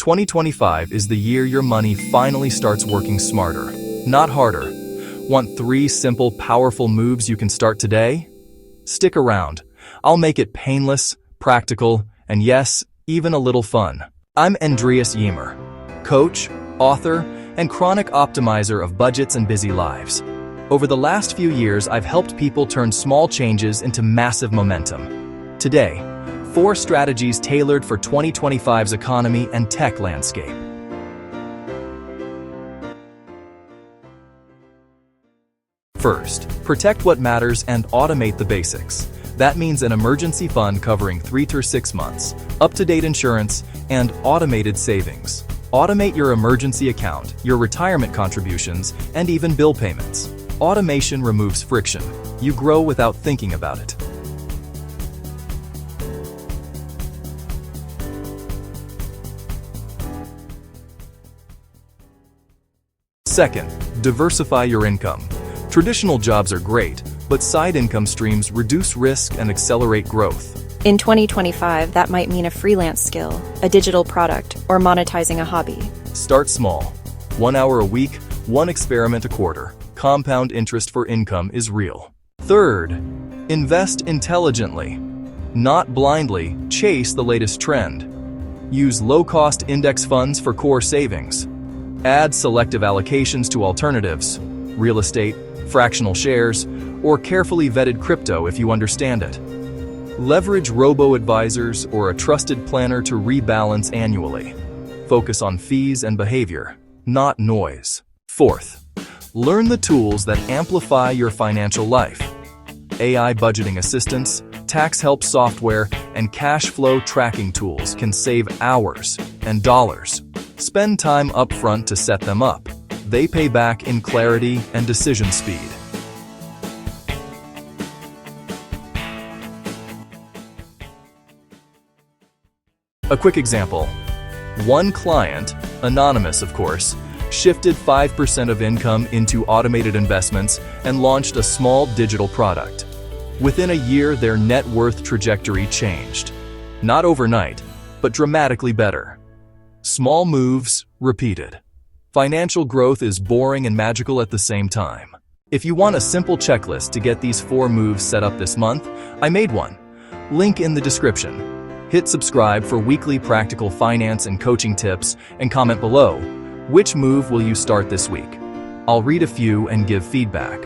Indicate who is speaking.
Speaker 1: 2025 is the year your money finally starts working smarter, not harder. Want 3 simple, powerful moves you can start today? Stick around. I'll make it painless, practical, and yes, even a little fun. I'm Andreas Ymer, coach, author, and chronic optimizer of budgets and busy lives. Over the last few years, I've helped people turn small changes into massive momentum. Today, 4 strategies tailored for 2025's economy and tech landscape. First, protect what matters and automate the basics. That means an emergency fund covering 3 to 6 months, up-to-date insurance, and automated savings. Automate your emergency account, your retirement contributions, and even bill payments. Automation removes friction. You grow without thinking about it. Second, diversify your income. Traditional jobs are great, but side income streams reduce risk and accelerate growth.
Speaker 2: In 2025, that might mean a freelance skill, a digital product, or monetizing a hobby.
Speaker 1: Start small. 1 hour a week, 1 experiment a quarter. Compound interest for income is real. Third, invest intelligently. Not blindly chase the latest trend. Use low-cost index funds for core savings. Add selective allocations to alternatives, real estate, fractional shares, or carefully vetted crypto if you understand it. Leverage robo-advisors or a trusted planner to rebalance annually. Focus on fees and behavior, not noise. Fourth, learn the tools that amplify your financial life. AI budgeting assistance, tax help software, and cash flow tracking tools can save hours and dollars. Spend time upfront to set them up. They pay back in clarity and decision speed. A quick example. One client, anonymous of course, shifted 5% of income into automated investments and launched a small digital product. Within a year, their net worth trajectory changed. Not overnight, but dramatically better. Small moves, repeated. Financial growth is boring and magical at the same time. If you want a simple checklist to get these 4 moves set up this month, I made one. Link in the description. Hit subscribe for weekly practical finance and coaching tips and comment below, which move will you start this week? I'll read a few and give feedback.